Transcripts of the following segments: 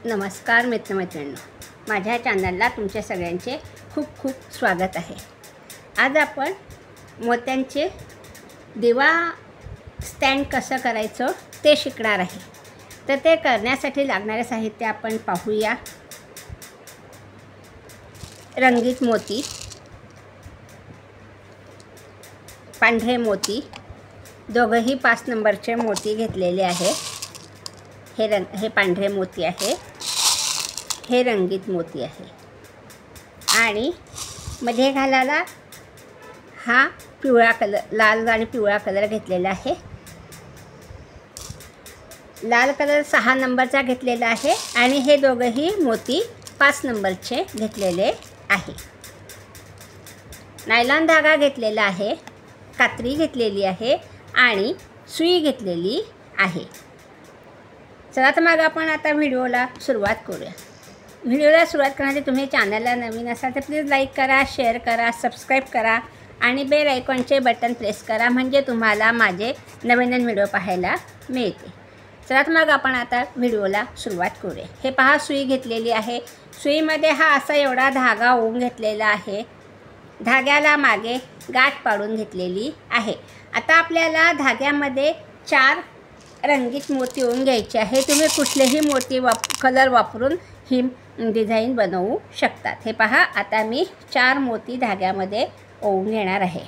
नमस्कार मित्रमैत्रिणींनो, माझ्या चॅनलला तुमच्या सगळ्यांचे खूप खूप स्वागत आहे। आज आपण मोत्यांचे दिवा स्टँड कसं करायचं ते शिकणार आहे। तर ते करण्यासाठी लागणारे साहित्य आपण पाहूया। रंगीत मोती, पांढरे मोती, दोघंही 5 नंबरचे मोती घेतलेले आहे। हे पांढरे मोती आहे, हे रंगीत मोती आहे आणि मध्ये घालायला हा पिवळा कलर, लाल आणि पिवळा कलर घेतलेला आहे। लाल कलर 6 नंबरचा घेतलेला आहे आणि हे दोघंही मोती 5 नंबरचे घेतलेले आहे। नायलॉन धागा घेतलेला आहे, कात्री घेतलेली आहे आणि सुई घेतलेली आहे। चला तर मग आपण आता व्हिडिओला सुरुवात करूया। व्हिडिओला सुरुवात करण्यासाठी तुम्ही चॅनलला नवीन असाल तर प्लीज लाईक करा, शेअर करा, सबस्क्राईब करा आणि बेल आयकॉनचे बटन प्रेस करा, म्हणजे तुम्हाला माझे नवीन व्हिडिओ पाहायला मिळते। चला तर मग आपण आता व्हिडिओला सुरुवात करूया। हे पहा, सुई घेतलेली आहे। सुईमध्ये हा असा एवढा धागा ओवून घेतलेला आहे। धाग्याला मागे गाठ पाडून घेतलेली आहे। आता आपल्याला धाग्यामध्ये 4 रंगीत मोती ओवून घ्यायचे आहे। तुम्ही कुठलेही मोती कलर वापरून ही डिझाईन बनवू शकतात। हे पहा, आता मी 4 मोती धाग्यामध्ये ओवून घेणार आहे।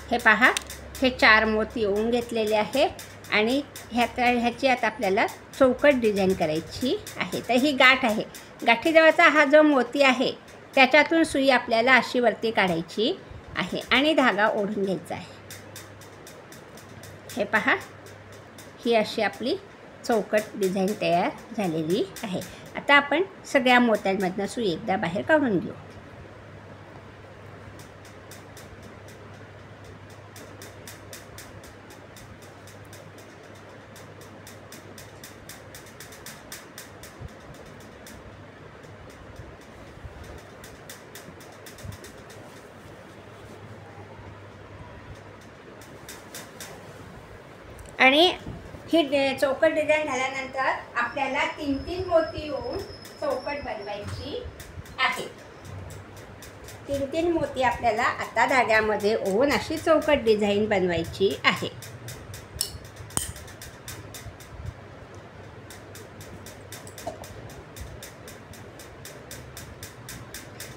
हे पहा, हे 4 मोती ओवून घेतलेले आहे आणि ह्याची आता आपल्याला चौकट डिझाईन करायची आहे। तर ही गाठ आहे, गाठीजवळचा हा जो मोती आहे त्याच्यातून सुई आपल्याला अशी वरती काढायची आहे आणि धागा ओढून घ्यायचा आहे। हे पहा, ही अशी आपली चौकट डिझाईन तयार झालेली आहे। आता आपण सगळ्या मोत्यांमधनं सुई एकदा बाहेर काढून घेऊ। आणि ही चौकट डिझाईन झाल्यानंतर आपल्याला 3-3 मोती ओवून चौकट बनवायची आहे। 3-3 मोती आपल्याला आता धाग्यामध्ये ओवून अशी चौकट डिझाईन बनवायची आहे।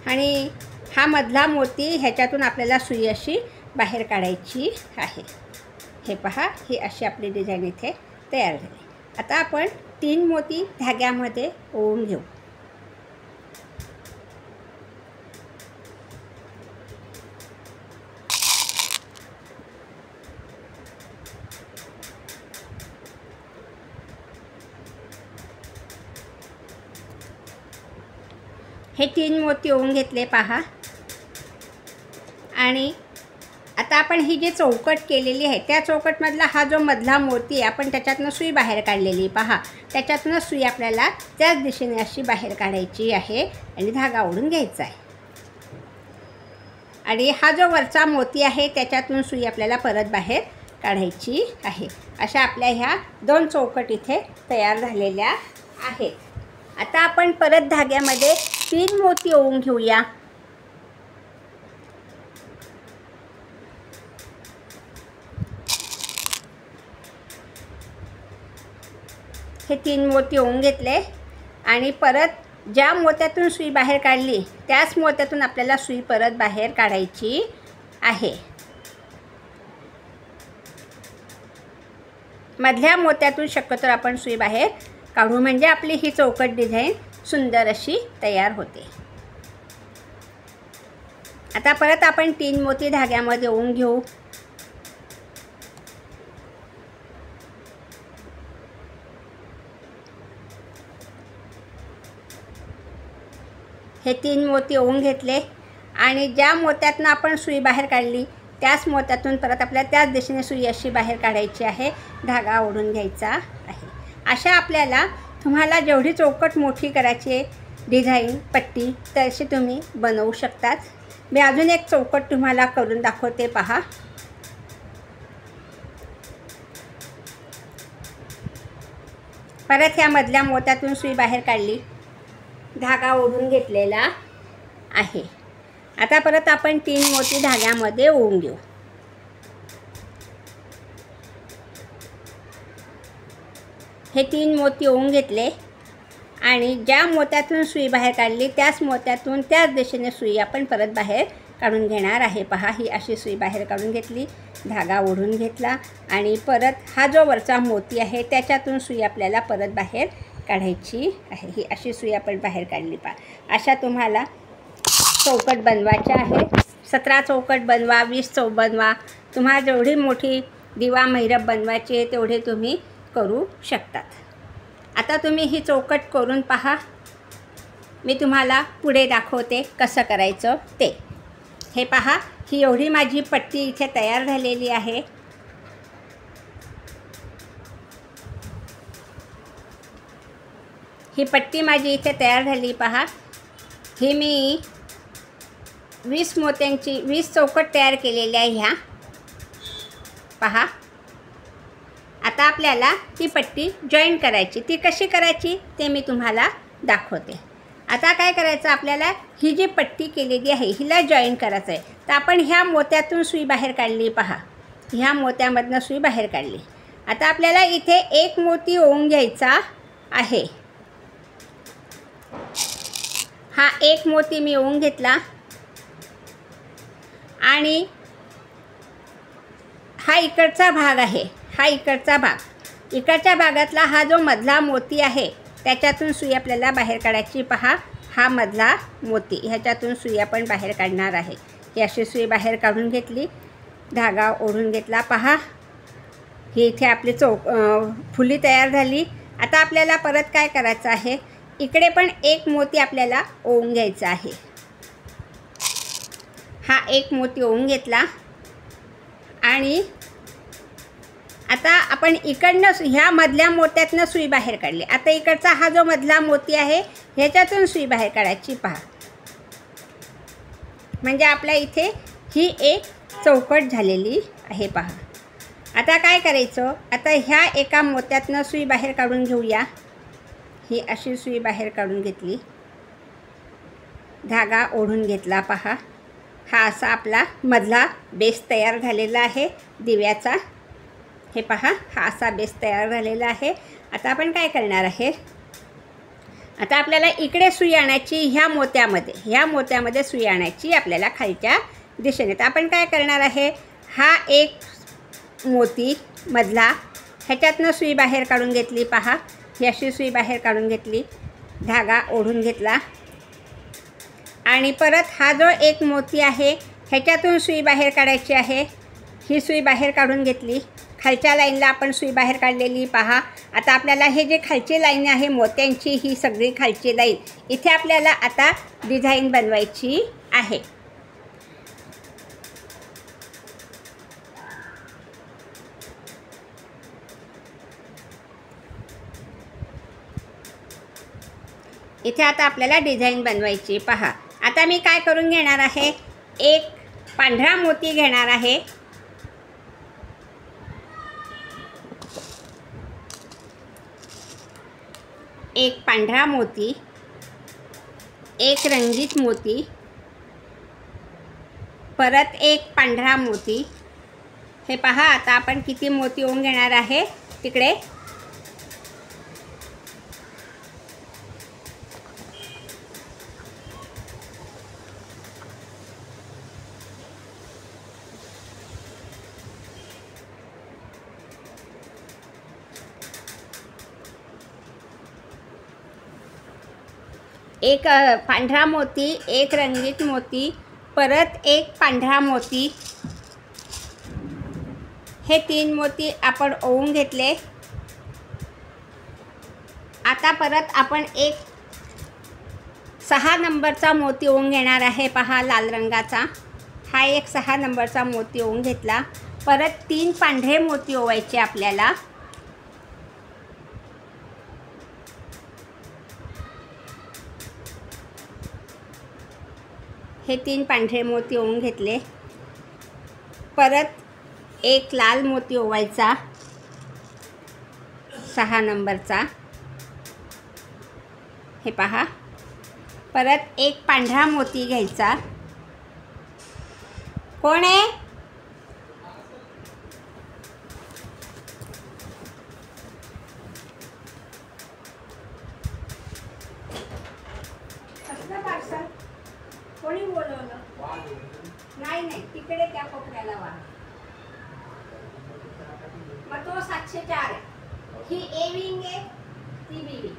आणि हा मधला मोती ह्याच्यातून आपल्याला सुई अशी बाहेर काढायची आहे। हे पहा, ही अशी आपली डिझाईन इथे तयार झाली। आता आपण 3 मोती धाग्यामध्ये ओवून घेऊ। हे 3 मोती ओवून घेतले पहा। आणि आता आपण ही जी चौकट केलेली आहे त्या चौकटमधला हा जो मधला मोती आहे, आपण त्याच्यातनं सुई बाहेर काढलेली पहा। त्याच्यातनं सुई आपल्याला त्याच दिशेने अशी बाहेर काढायची आहे आणि धागा ओढून घ्यायचा आहे। आणि हा जो वरचा मोती आहे त्याच्यातून सुई आपल्याला परत बाहेर काढायची आहे। अशा आपल्या ह्या 2 चौकट इथे तयार झालेल्या आहेत। आता आपण परत धाग्यामध्ये 3 मोती ओवून घेऊया। हे 3 मोती ओवून घेतले आणि परत ज्या मोत्यातून सुई बाहेर काढली त्याच मोत्यातून आपल्याला सुई परत बाहेर काढायची आहे। मधल्या मोत्यातून शक्यतो आपण सुई बाहेर काढू, म्हणजे आपली ही चौकट डिझाईन सुंदर अशी तयार होते। आता परत आपण 3 मोती धाग्यामध्ये ओवून घेऊ। हे 3 मोती ओवून घेतले आणि ज्या मोत्यातनं आपण सुई बाहेर काढली त्याच मोत्यातून परत आपल्याला त्याच दिशेने सुई अशी बाहेर काढायची आहे, धागा ओढून घ्यायचा आहे. अशा आपल्याला तुम्हाला जेवढी चौकट मोठी करायची आहे डिझाईन पट्टी तशी तुम्ही बनवू शकतात. मी अजून एक चौकट तुम्हाला करून दाखवते पहा. परत ह्या मधल्या मोत्यातून सुई बाहेर काढली, धागा ओढून घेतलेला आहे. आता परत आपण 3 मोती धाग्यामध्ये ओवून घेऊ. हे 3 मोती ओवून घेतले आणि ज्या मोत्यातून सुई बाहेर काढली त्याच मोत्यातून त्याच दिशेने सुई आपण परत बाहेर काढून घेणार आहे. पहा, ही अशी सुई बाहेर काढून घेतली, धागा ओढून घेतला आणि परत हा जो वरचा मोती आहे त्याच्यातून सुई आपल्याला परत बाहेर काढायची आहे. ही अशी सुई आपण बाहेर काढली. पहा, अशा तुम्हाला चौकट बनवायच्या आहे. 17 चौकट बनवा, 20 चौकट बनवा. तुम्हाला जेवढी मोठी दिवा मैरप बनवायची आहे तेवढे तुम्ही करू शकतात. आता तुम्ही ही चौकट करून पहा. मी तुम्हाला पुढे दाखवते कसं करायचं ते. हे पहा, ही एवढी माझी पट्टी इथे तयार झालेली आहे. ही पट्टी माझी इथे तयार झाली. पहा, ही मी 20 मोत्यांची 20 चौकट तयार केलेली आहे ह्या. पहा, आता आपल्याला ती पट्टी जॉईन करायची. ती कशी करायची ते मी तुम्हाला दाखवते. आता काय करायचं, आपल्याला ही जी पट्टी केलेली आहे हिला जॉईन करायचं आहे. तर आपण ह्या मोत्यातून सुई बाहेर काढली. पहा, ह्या मोत्यामधनं सुई बाहेर काढली. आता आपल्याला इथे एक मोती ओवून घ्यायचा आहे. हा एक मोती मी ओवून घेतला आणि हा इकडचा भाग आहे. हा इकडचा भाग, इकडच्या भागातला हा जो मधला मोती आहे त्याच्यातून सुई आपल्याला बाहेर काढायची. पहा, हा मधला मोती, ह्याच्यातून सुई आपण बाहेर काढणार आहे. ही अशी सुई बाहेर काढून घेतली, धागा ओढून घेतला. पहा, ही इथे आपली फुली तयार झाली. आता आपल्याला परत काय करायचं आहे, इकडे पण एक मोती आपल्याला ओवून घ्यायचा आहे. हा एक मोती ओवून घेतला आणि आता आपण इकडनं ह्या मधल्या मोत्यातनं सुई बाहेर काढली. आता इकडचा हा जो मधला मोती आहे ह्याच्यातून सुई बाहेर काढायची. पहा, म्हणजे आपल्या इथे ही एक चौकट झालेली आहे. पहा, आता काय करायचं, आता ह्या एका मोत्यातनं सुई बाहेर काढून घेऊया. ही अशी सुई बाहेर काढून घेतली, धागा ओढून घेतला. पहा, हा असा आपला मधला बेस तयार झालेला आहे दिव्याचा. हे पहा, हा असा बेस तयार झालेला आहे. आता आपण काय करणार आहे, आता आपल्याला इकडे सुई आणायची. ह्या मोत्यामध्ये सुई आणायची आपल्याला खालच्या दिशेने. तर आपण काय करणार आहे, हा एक मोती मधला ह्याच्यातनं सुई बाहेर काढून घेतली. पहा, ही अशी सुई बाहेर काढून घेतली, धागा ओढून घेतला आणि परत हा जो एक मोती आहे ह्याच्यातून सुई बाहेर काढायची आहे. ही सुई बाहेर काढून घेतली, खालच्या लाईनला आपण सुई बाहेर काढलेली. पहा, आता आपल्याला हे जे खालची लाईन आहे मोत्यांची, ही सगळी खालची लाईन इथे आपल्याला आता डिझाईन बनवायची आहे. इथे आता आपल्याला डिझाईन बनवायची. पहा, आता मी काय करून घेणार आहे, एक पांढरा मोती घेणार आहे. एक पांढरा मोती, एक रंगीत मोती, परत एक पांढरा मोती. हे पहा, आता आपण किती मोती ओवून घेणार आहे तिकडे. एक पांढरा मोती, एक रंगीत मोती, परत एक पांढरा मोती. हे 3 मोती आपण ओवून घेतले. आता परत आपण एक 6 नंबरचा मोती ओवून घेणार आहे. पहा, लाल रंगाचा. हा एक 6 नंबरचा मोती ओवून घेतला. परत 3 पांढरे मोती ओवायचे आपल्याला. हे 3 पांढरे मोती ओवून घेतले. परत एक लाल मोती ओवायचा 6 नंबरचा, हे पहा. परत एक पांढरा मोती घ्यायचा. कोण आहे? कसलं पार्सल? कोणी बोलवलं? नाही, तिकडे त्या कोपऱ्याला वा. मग तो 704 आहे. ही ए विंग आहे, ती बी विंग.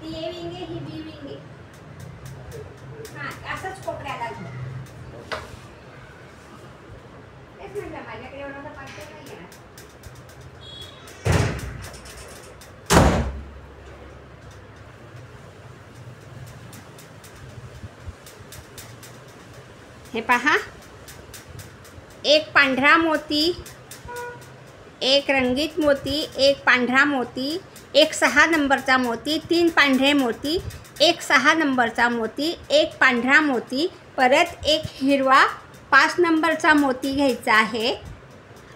ती ए विंग आहे, ही बी विंग आहे. हां, असंच कोपऱ्याला घेऊ. तेच म्हटलं, माझ्याकडे एवढा पार्सल नाही आहे. हे पहा, एक पांढरा मोती, एक रंगीत मोती, एक पांढरा मोती, एक 6 नंबरचा मोती, 3 पांढरे मोती, एक 6 नंबरचा मोती, एक पांढरा मोती, परत एक हिरवा 5 नंबरचा मोती घ्यायचा आहे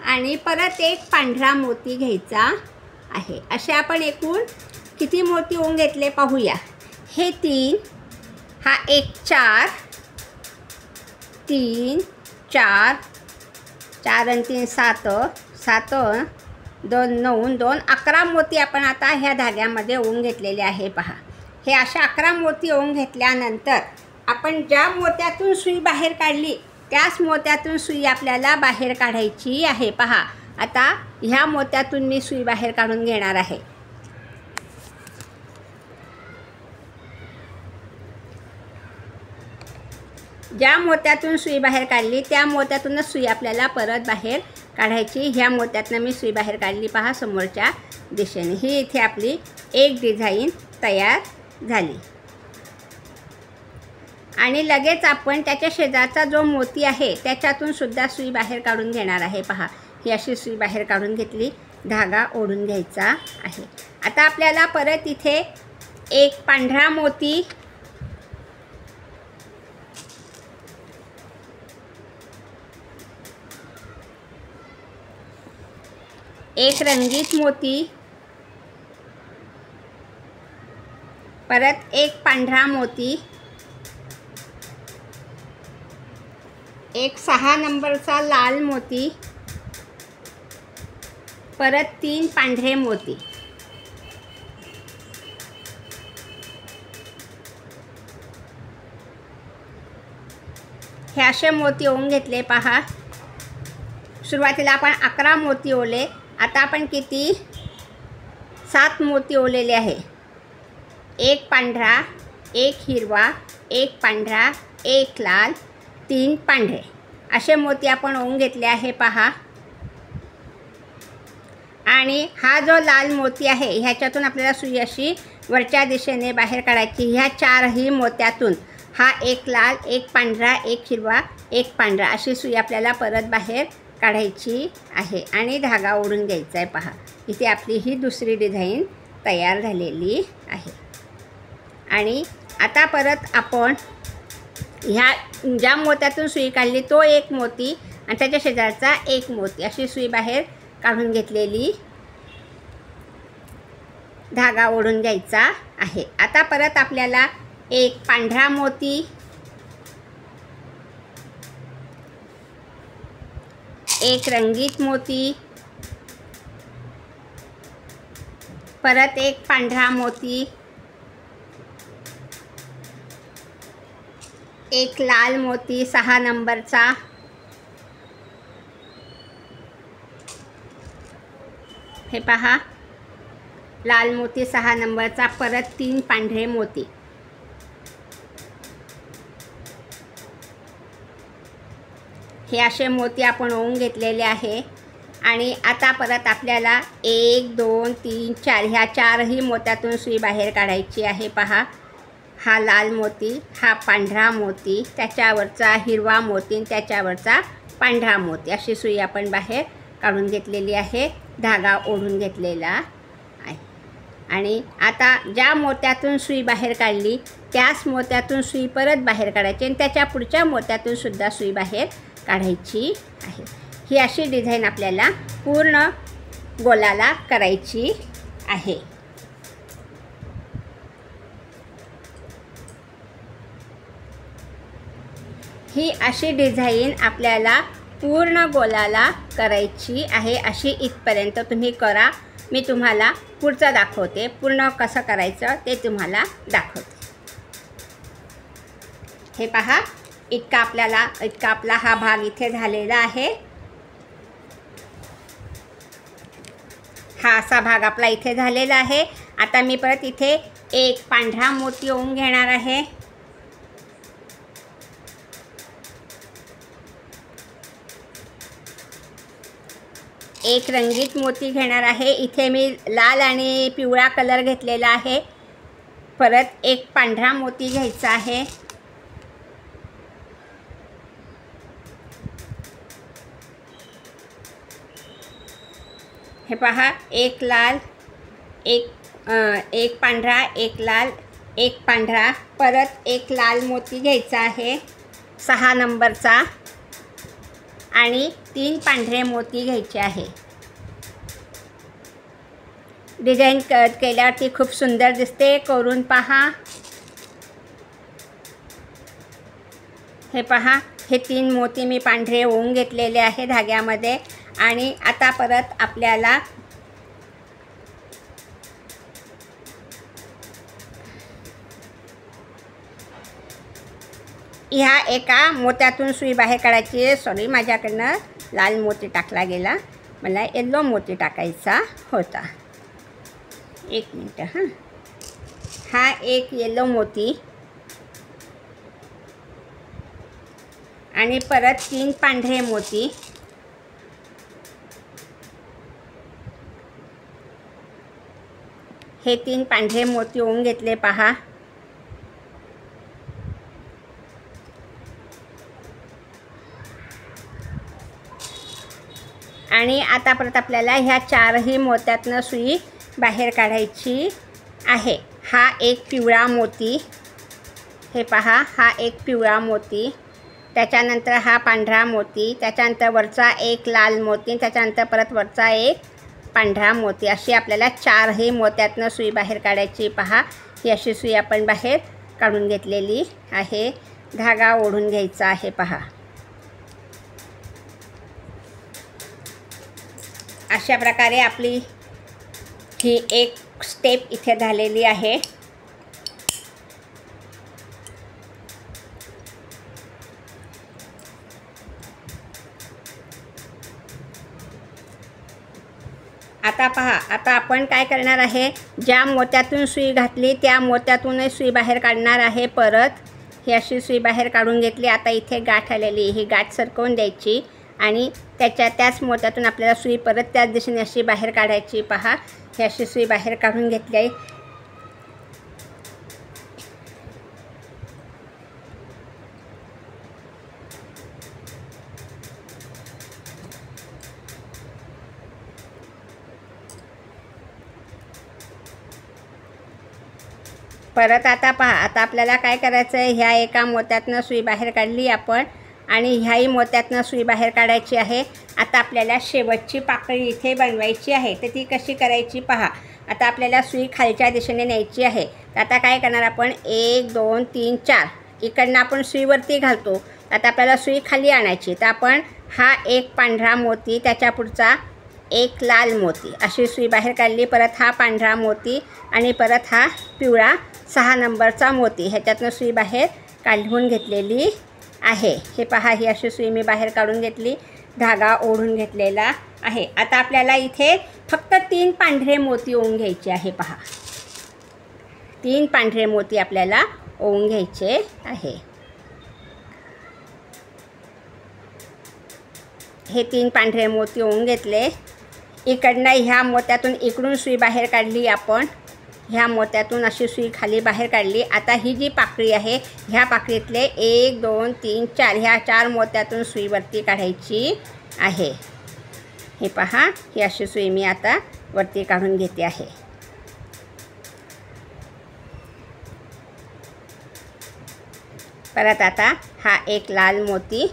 आणि परत एक पांढरा मोती घ्यायचा आहे. असे आपण एकूण किती मोती ओवून घेतले पाहूया. हे 3, हा एक 4, 3, 4, 4 आणि 3 7, 7 2 9, 2 11 मोती आपण आता ह्या धाग्यामध्ये ओवून घेतलेले आहे. पहा, हे अशा 11 मोती ओवून घेतल्यानंतर आपण ज्या मोत्यातून सुई बाहेर काढली त्याच मोत्यातून सुई आपल्याला बाहेर काढायची आहे. पहा, आता ह्या मोत्यातून मी सुई बाहेर काढून घेणार आहे. ज्या मोत्यातून सुई बाहेर काढली त्या मोत्यातूनच सुई आपल्याला परत बाहेर काढायची. ह्या मोत्यातून मी सुई बाहेर काढली. पहा, समोरच्या दिशेने. ही इथे आपली एक डिझाईन तयार झाली. आणि लगेच आपण त्याच्या शेजारचा जो मोती आहे त्याच्यातून सुद्धा सुई बाहेर काढून घेणार आहे. पहा, ही अशी सुई बाहेर काढून घेतली. धागा ओढून घ्यायचा आहे. आता आपल्याला परत इथे एक पांढरा मोती, एक रंगीत मोती, परत एक पांढरा मोती, एक 6 नंबरचा लाल मोती, परत 3 पांढरे मोती. हे असे मोती ओवून घेतले. पहा, सुरुवातीला आपण 11 मोती ओवले. आता आपण किती 7 मोती ओवलेले आहे. एक पांढरा, एक हिरवा, एक पांढरा, एक लाल, 3 पांढरे असे मोती आपण ओवून घेतले आहे. पहा, आणि हा जो लाल मोती आहे ह्याच्यातून आपल्याला सुई अशी वरच्या दिशेने बाहेर काढायची. ह्या 4ही मोत्यातून हा एक लाल, एक पांढरा, एक हिरवा, एक पांढरा अशी सुई आपल्याला परत बाहेर काढायची आहे आणि धागा ओढून घ्यायचा आहे. पहा, इथे आपली ही दुसरी डिझाईन तयार झालेली आहे. आणि आता परत आपण ह्या ज्या मोत्यातून सुई काढली तो एक मोती आणि त्याच्या शेजारचा एक मोती अशी सुई बाहेर काढून घेतलेली. धागा ओढून घ्यायचा आहे. आता परत आपल्याला एक पांढरा मोती, एक रंगीत मोती, परत एक पांढरा मोती, एक लाल मोती 6 नंबरचा, हे पहा, लाल मोती 6 नंबरचा, परत 3 पांढरे मोती. हे असे मोती आपण ओवून घेतलेले आहे. आणि आता परत आपल्याला 1 2 3 4 ह्या 4ही मोत्यातून सुई बाहेर काढायची आहे. पहा, हा लाल मोती, हा पांढरा मोती, त्याच्यावरचा हिरवा मोती, त्याच्यावरचा पांढरा मोती, अशी सुई आपण बाहेर काढून घेतलेली आहे. धागा ओढून घेतलेला आहे. आणि आता ज्या मोत्यातून सुई बाहेर काढली त्याच मोत्यातून सुई परत बाहेर काढायची आणि त्याच्या पुढच्या मोत्यातून सुद्धा सुई बाहेर काढायची आहे. ही अशी डिझाईन आपल्याला पूर्ण गोलाला करायची आहे. ही अशी डिझाईन आपल्याला पूर्ण गोलाला करायची आहे. अशी इथपर्यंत तुम्ही करा. मी तुम्हाला पुढचं दाखवते, पूर्ण कसं करायचं ते तुम्हाला दाखवते. हे पहा, इतका आपला हा भाग इथे झालेला आहे. हा असा भाग आपला इथे झालेला आहे. आता मी परत इथे एक पांढरा मोती ओवून घेणार आहे. एक रंगीत मोती घेणार आहे. इथे मी लाल आणि पिवळा कलर घेतलेला आहे. परत एक पांढरा मोती घ्यायचा आहे. हे पहा, एक लाल, एक पांढरा, एक लाल, एक पांढरा, परत एक लाल मोती घ्यायचा आहे 6 नंबरचा आणि 3 पांढरे मोती घ्यायचे आहे. डिझाईन केल्यावरती खूप सुंदर दिसते, करून पहा. हे पहा, हे 3 मोती मी पांढरे ओवून घेतलेले आहे धाग्यामध्ये. आणि आता परत आपल्याला ह्या एका मोत्यातून सुई बाहेर काढायची आहे. सॉरी, माझ्याकडनं लाल मोती टाकला गेला, मला येलो मोती टाकायचा होता. एक मिनटं हां. हा एक येलो मोती आणि परत 3 पांढरे मोती. हे 3 पांढरे मोती ओवून घेतले पहा. आणि आता परत आपल्याला ह्या 4ही मोत्यातनं सुई बाहेर काढायची आहे. हा एक पिवळा मोती, हे पहा, हा एक पिवळा मोती, त्याच्यानंतर हा पांढरा मोती, त्याच्यानंतर वरचा एक लाल मोती, त्याच्यानंतर परत वरचा एक पांढरा मोती. अशी आपल्याला 4ही मोत्यातनं सुई बाहेर काढायची पहा. ही अशी सुई आपण बाहेर काढून घेतलेली आहे. धागा ओढून घ्यायचा आहे पहा. अशा प्रकारे आपली ही एक स्टेप इथे झालेली आहे. आता पहा, आता आपण काय करणार आहे, ज्या मोत्यातून सुई घातली त्या मोत्यातूनच सुई बाहेर काढणार आहे. परत ही अशी सुई बाहेर काढून घेतली. आता इथे गाठ आलेली, ही गाठ सरकवून द्यायची आणि त्याच मोत्यातून आपल्याला सुई परत त्याच दिशेने अशी बाहेर काढायची पहा. ही अशी सुई बाहेर काढून घेतली आहे. परत आता पहा, आता आपल्याला काय करायचं आहे, ह्या एका मोत्यातनं सुई बाहेर काढली आपण आणि ह्याही मोत्यातनं सुई बाहेर काढायची आहे. आता आपल्याला शेवटची पाकळी इथे बनवायची आहे. तर ती कशी करायची पहा. आता आपल्याला सुई खालच्या दिशेने न्यायची आहे. तर आता काय करणार आपण, 1 2 3 4 इकडनं आपण सुईवरती घालतो. आता आपल्याला सुई खाली आणायची. तर आपण हा एक पांढरा मोती, त्याच्या पुढचा एक लाल मोती, अशी सुई बाहेर काढली. परत हा पांढरा मोती आणि परत हा पिवळा 6 नंबरचा मोती, ह्याच्यातनं सुई बाहेर काढून घेतलेली आहे. हे पहा, ही अशी सुई मी बाहेर काढून घेतली. धागा ओढून घेतलेला आहे. आता आपल्याला इथे फक्त 3 पांढरे मोती ओवून घ्यायचे आहे पहा. 3 पांढरे मोती आपल्याला ओवून घ्यायचे आहे. हे 3 पांढरे मोती ओवून घेतले. इकडनं ह्या मोत्यातून इकडून सुई बाहेर काढली आपण. ह्या मोत्यातून अशी सुई खाली बाहेर काढली. आता ही जी पाकळी आहे ह्या पाकळीतले 1 2 3 4 ह्या 4 मोत्यातून सुई वरती काढायची आहे. हे पहा, ही अशी सुई मी आता वरती काढून घेते आहे. परत आता हा एक लाल मोती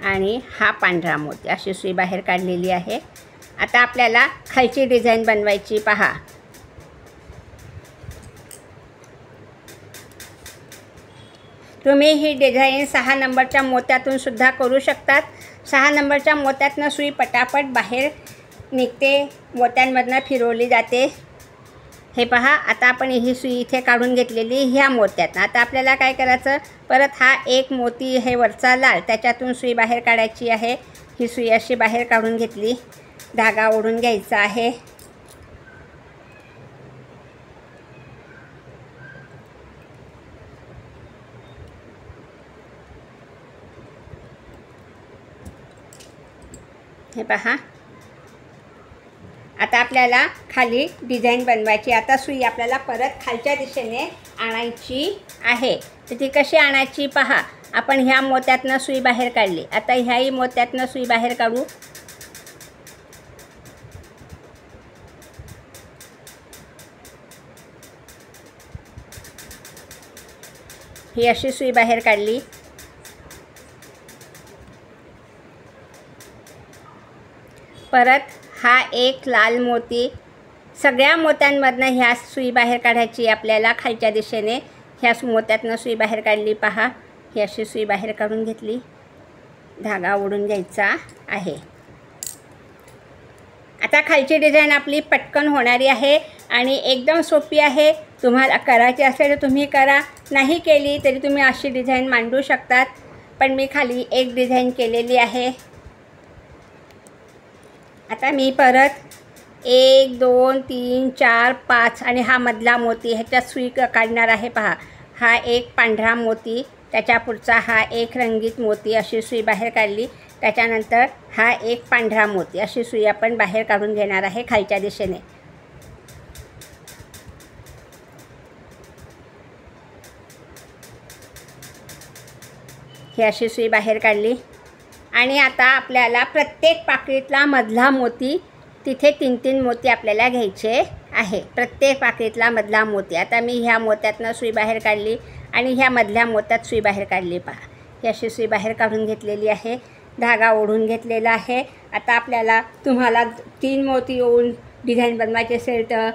आणि हा पांढरा मोती अशी सुई बाहेर काढलेली आहे. आता आपल्याला खालची डिझाईन बनवायची. पहा, तुम्ही ही डिझाईन 6 नंबरच्या मोत्यातून सुद्धा करू शकतात. 6 नंबरच्या मोत्यातनं सुई पटापट बाहेर निघते, मोत्यांमधनं फिरवली जाते. हे पहा, आता आपण ही सुई इथे काढून घेतलेली ह्या मोत्यातनं. आता आपल्याला काय करायचं, परत हा एक मोती हे वरचा लाल त्याच्यातून सुई बाहेर काढायची आहे. ही सुई अशी बाहेर काढून घेतली, धागा ओढून घ्यायचा आहे. हे पहा, आता आपल्याला खाली डिझाईन बनवायची. आता सुई आपल्याला परत खालच्या दिशेने आणायची आहे. तर ती कशी आणायची पहा, आपण ह्या मोत्यातनं सुई बाहेर काढली. आता ह्याही मोत्यातनं सुई बाहेर काढू. ही अशी सुई बाहेर काढली. परत हा एक लाल मोती, सगळ्या मोत्यांमधनं ह्या सुई बाहेर काढायची आपल्याला खालच्या दिशेने. ह्या मोत्यातनं सुई बाहेर काढली. पहा, ही अशी सुई बाहेर काढून घेतली, धागा ओढून घ्यायचा आहे. आता खालची डिझाईन आपली पटकन होणारी आहे आणि एकदम सोपी आहे. तुम्हाला करायची असेल तर तुम्ही करा, नाही केली तरी तुम्ही अशी डिझाईन मांडू शकतात. पण मी खाली एक डिझाईन केलेली आहे. आता मी परत 1 2 3 4 5 आणि हा मधला मोती ह्याच्यात सुई काढणार आहे. पहा, हा एक पांढरा मोती, त्याच्या पुढचा हा एक रंगीत मोती अशी सुई बाहेर काढली. त्याच्यानंतर हा एक पांढरा मोती अशी सुई आपण बाहेर काढून घेणार आहे खालच्या दिशेने. ही अशी सुई बाहेर काढली. आणि आता आपल्याला प्रत्येक पाकळीतला मधला मोती, तिथे 3-3 मोती आपल्याला घ्यायचे आहे. प्रत्येक पाकळीतला मधला मोती. आता मी ह्या मोत्यातनं सुई बाहेर काढली आणि ह्या मधल्या मोत्यात सुई बाहेर काढली. पहा, ही अशी सुई बाहेर काढून घेतलेली आहे, धागा ओढून घेतलेला आहे. आता आपल्याला तुम्हाला 3 मोती येऊन डिझाईन बनवायची असेल तर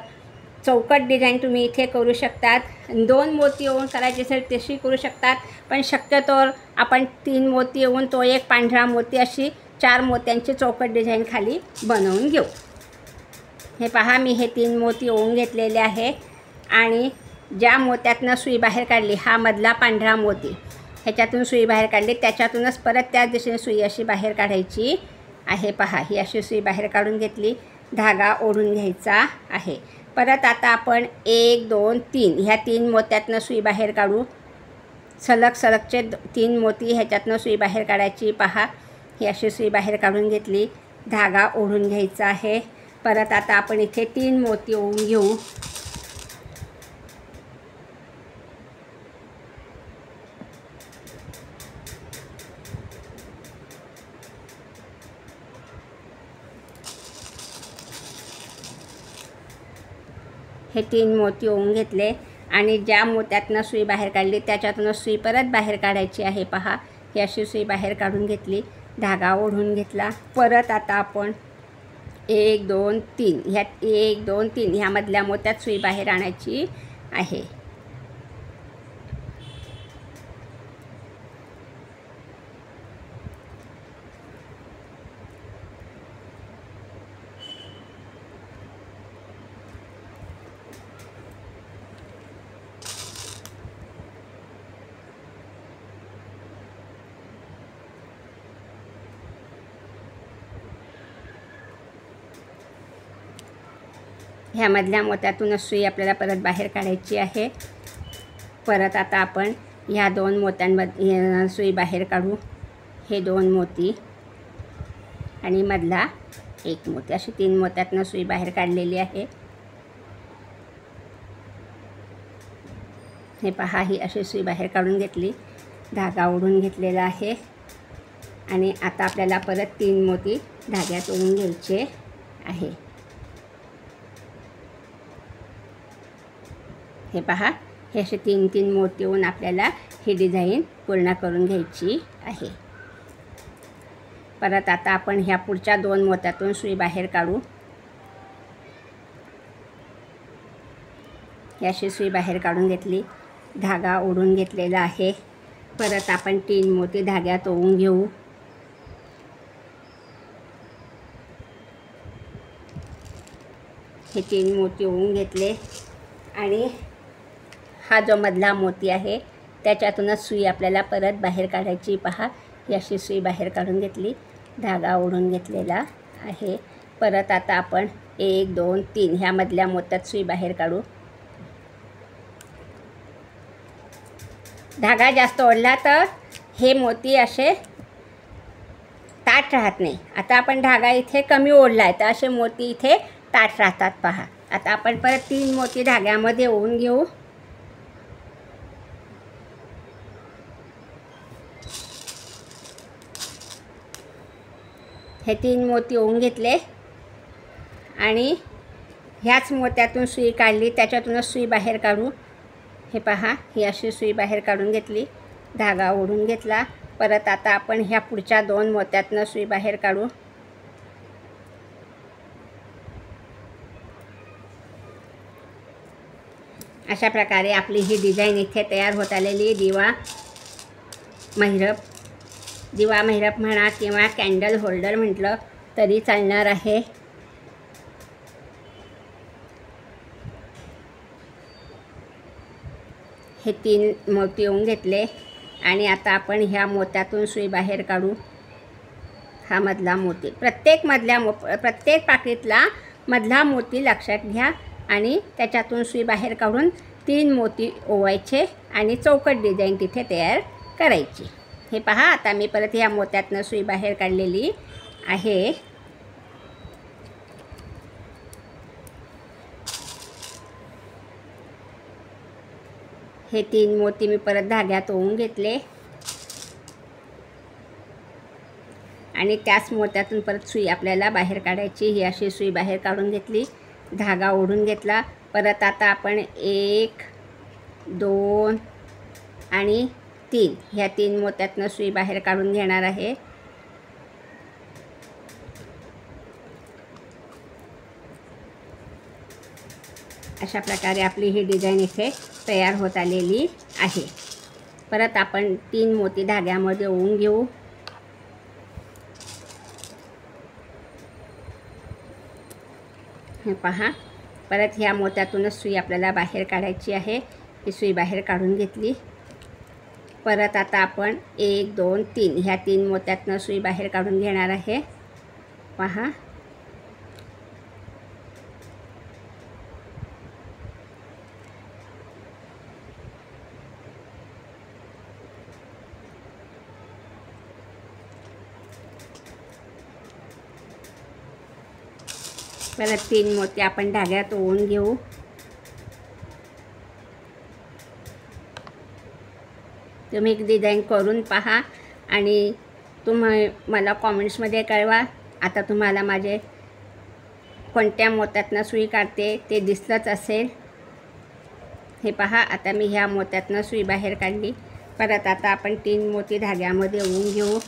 चौकट डिझाईन तुम्ही इथे करू शकतात. 2 मोती येऊन करायची असेल तशी करू शकतात. पण शक्यतोवर आपण 3 मोती येऊन तो एक पांढरा मोती अशी 4 मोत्यांची चौकट डिझाईन खाली बनवून घेऊ. हे पहा, मी हे 3 मोती येऊन घेतलेले आहे आणि ज्या मोत्यातनं सुई बाहेर काढली, हा मधला पांढरा मोती, ह्याच्यातून सुई बाहेर काढली, त्याच्यातूनच परत त्याच दिशेने सुई अशी बाहेर काढायची आहे. पहा, ही अशी सुई बाहेर काढून घेतली, धागा ओढून घ्यायचा आहे. परत आता आपण 1 2 3 ह्या 3 मोत्यातनं सुई बाहेर काढू. सलग सलगचे 3 मोती ह्याच्यातनं सुई बाहेर काढायची. पहा, ही अशी सुई बाहेर काढून घेतली, धागा ओढून घ्यायचा आहे. परत आता आपण इथे 3 मोती ओढून घेऊ. हे 3 मोती ओढून घेतले आणि ज्या मोत्यातनं सुई बाहेर काढली त्याच्यातूनच सुई परत बाहेर काढायची आहे. पहा, ही अशी सुई बाहेर काढून घेतली, धागा ओढून घेतला. परत आता आपण 1 2 3 ह्या 1 2 3 ह्यामधल्या मोत्यात सुई बाहेर आणायची आहे. ह्यामधल्या मोत्यातूनच सुई आपल्याला परत बाहेर काढायची आहे. परत आता आपण ह्या 2 मोत्यांमध्ये सुई बाहेर काढू. हे 2 मोती आणि मधला एक मोती, अशी 3 मोत्यातनं सुई बाहेर काढलेली आहे. हे पहा, ही अशी सुई बाहेर काढून घेतली, धागा ओढून घेतलेला आहे. आणि आता आपल्याला परत 3 मोती धाग्यात ओढून घ्यायचे आहे. हे पहा, हे असे 3 मोती ओढून आपल्याला ही डिझाईन पूर्ण करून घ्यायची आहे. परत आता आपण ह्या पुढच्या 2 मोत्यातून सुई बाहेर काढू. ही अशी सुई बाहेर काढून घेतली, धागा ओढून घेतलेला आहे. परत आपण 3 मोती धाग्यात ओढून घेऊ. हे 3 मोती ओढून घेतले आणि हा जो मधला मोती आहे त्याच्यातूनच सुई आपल्याला परत बाहेर काढायची. पहा, ही अशी सुई बाहेर काढून घेतली, धागा ओढून घेतलेला आहे. परत आता आपण 1 2 3 ह्या मधल्या मोत्यात सुई बाहेर काढू. धागा जास्त ओढला तर हे मोती असे ताठ राहत नाही. आता आपण धागा इथे कमी ओढला आहे तर असे मोती इथे ताठ राहतात. पहा, आता आपण परत 3 मोती धाग्यामध्ये ओढून घेऊ. हे 3 मोती ओढून घेतले आणि ह्याच मोत्यातून सुई काढली, त्याच्यातूनच सुई बाहेर काढू. हे पहा, ही अशी सुई बाहेर काढून घेतली, धागा ओढून घेतला. परत आता आपण ह्या पुढच्या 2 मोत्यातनं सुई बाहेर काढू. अशा प्रकारे आपली ही डिझाईन इथे तयार होत आलेली. दिवा महिरप म्हणा किंवा कॅन्डल होल्डर म्हटलं तरी चालणार आहे. हे 3 मोती ओढून घेतले आणि आता आपण ह्या मोत्यातून सुई बाहेर काढू. हा मधला मोती, प्रत्येक पाकिटला मधला मोती लक्षात घ्या आणि त्याच्यातून सुई बाहेर काढून 3 मोती ओवायचे आणि चौकट डिझाईन तिथे तयार करायची. हे पहा, आता मी परत ह्या मोत्यातनं सुई बाहेर काढलेली आहे. हे 3 मोती मी परत धाग्यात ओढून घेतले आणि त्याच मोत्यातून परत सुई आपल्याला बाहेर काढायची. ही अशी सुई बाहेर काढून घेतली, धागा ओढून घेतला. परत आता आपण 1 2 आणि 3 ह्या 3 मोत्यातनं सुई बाहेर काढून घेणार आहे. अशा प्रकारे आपली ही डिझाईन इथे तयार होत आलेली आहे. परत आपण 3 मोती धाग्यामध्ये ओढून घेऊ. हे पहा, परत ह्या मोत्यातूनच सुई आपल्याला बाहेर काढायची आहे. ही सुई बाहेर काढून घेतली. परत आता आपण 1 2 3 ह्या 3 मोत्यातनं सुई बाहेर काढून घेणार आहे. पहा, परत 3 मोती आपण धाग्यात ओढून घेऊ. तुम्ही एक डिझाईन करून पहा आणि तुम्ही मला कॉमेंट्समध्ये कळवा. आता तुम्हाला माझे कोणत्या मोत्यातनं सुई काढते ते दिसलंच असेल. हे पहा, आता मी ह्या मोत्यातनं सुई बाहेर काढली. परत आता आपण 3 मोती धाग्यामध्ये ओढून घेऊ.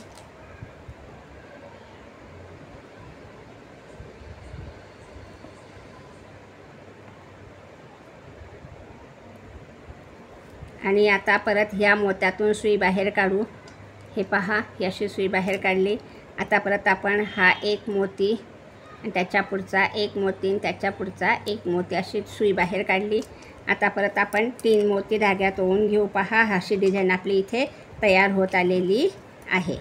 आणि आता परत ह्या मोत्यातून सुई बाहेर काढू. हे पहा, ही अशी सुई बाहेर काढली. आता परत आपण हा 1 मोती आणि त्याच्या पुढचा 1 मोती आणि त्याच्या पुढचा 1 मोती अशी सुई बाहेर काढली. आता परत आपण 3 मोती धाग्यात ओढून घेऊ. पहा, अशी डिझाईन आपली इथे तयार होत आलेली आहे.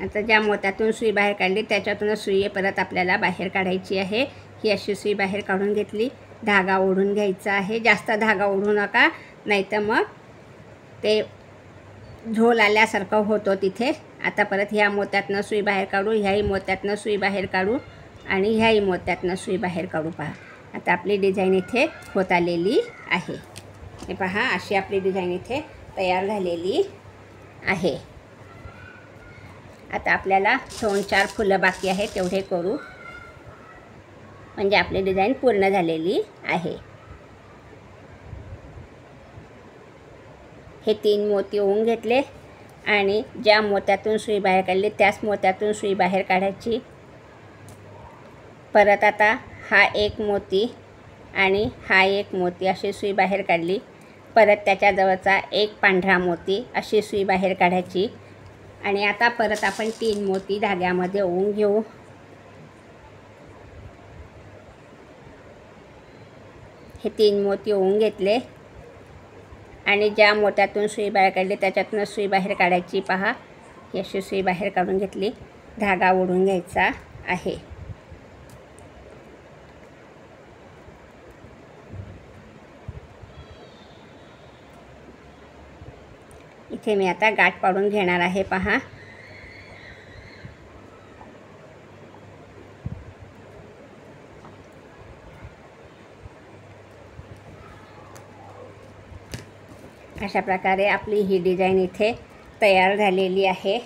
आता ज्या मोत्यातून सुई बाहेर काढली त्याच्यातूनच सुई परत आपल्याला बाहेर काढायची आहे. ही अशी सुई बाहेर काढून घेतली. धागा ओढून घ्यायचा आहे. जास्त धागा ओढू नका, नाहीतर मग ते झोल आल्यासारखं होतं तिथे. आता परत ह्या मोत्यातनं सुई बाहेर काढू, ह्याही मोत्यातनं सुई बाहेर काढू आणि ह्याही मोत्यातनं सुई बाहेर काढू. पहा, आता आपली डिझाईन इथे होत आलेली आहे. हे पहा, अशी आपली डिझाईन इथे तयार झालेली आहे. आता आपल्याला 2-4 फुलं बाकी आहेत, तेवढे करू म्हणजे आपली डिझाईन पूर्ण झालेली आहे. हे 3 मोती ओवून घेतले आणि ज्या मोत्यातून सुई बाहेर काढली त्याच मोत्यातून सुई बाहेर काढायची. परत आता हा एक मोती आणि हा एक मोती अशी सुई बाहेर काढली. परत त्याच्याजवळचा एक पांढरा मोती अशी सुई बाहेर काढायची. आणि आता परत आपण 3 मोती धाग्यामध्ये ओवून घेऊ. हे 3 मोती ओवून घेतले आणि ज्या मोत्यातून सुई बाहेर काढली त्याच्यातून सुई बाहेर काढायची. पहा, ही अशी सुई बाहेर काढून घेतली. धागा ओढून घ्यायचा आहे. इथे मी आता गाठ पाडून घेणार आहे. पहा, अशा प्रकारे आपली ही डिझाईन इथे तयार झालेली आहे.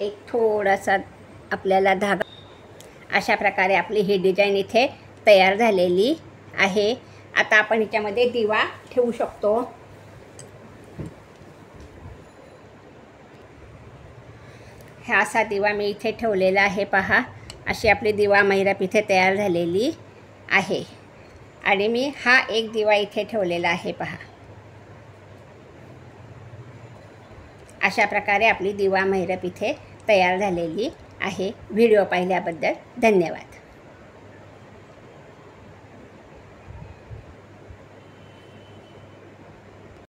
एक थोडासा आपल्याला धागा, अशा प्रकारे आपली ही डिझाईन इथे तयार झालेली आहे. आता आपण ह्याच्यामध्ये दिवा ठेवू शकतो. हा असा दिवा मी इथे ठेवलेला आहे. पहा, अशी आपली दिवा मैराप इथे तयार झालेली आहे. आणि मी हा एक दिवा इथे ठेवलेला आहे. पहा, अशा प्रकारे आपली दिवा मैराप इथे तयार झालेली आहे. व्हिडिओ पाहिल्याबद्दल धन्यवाद.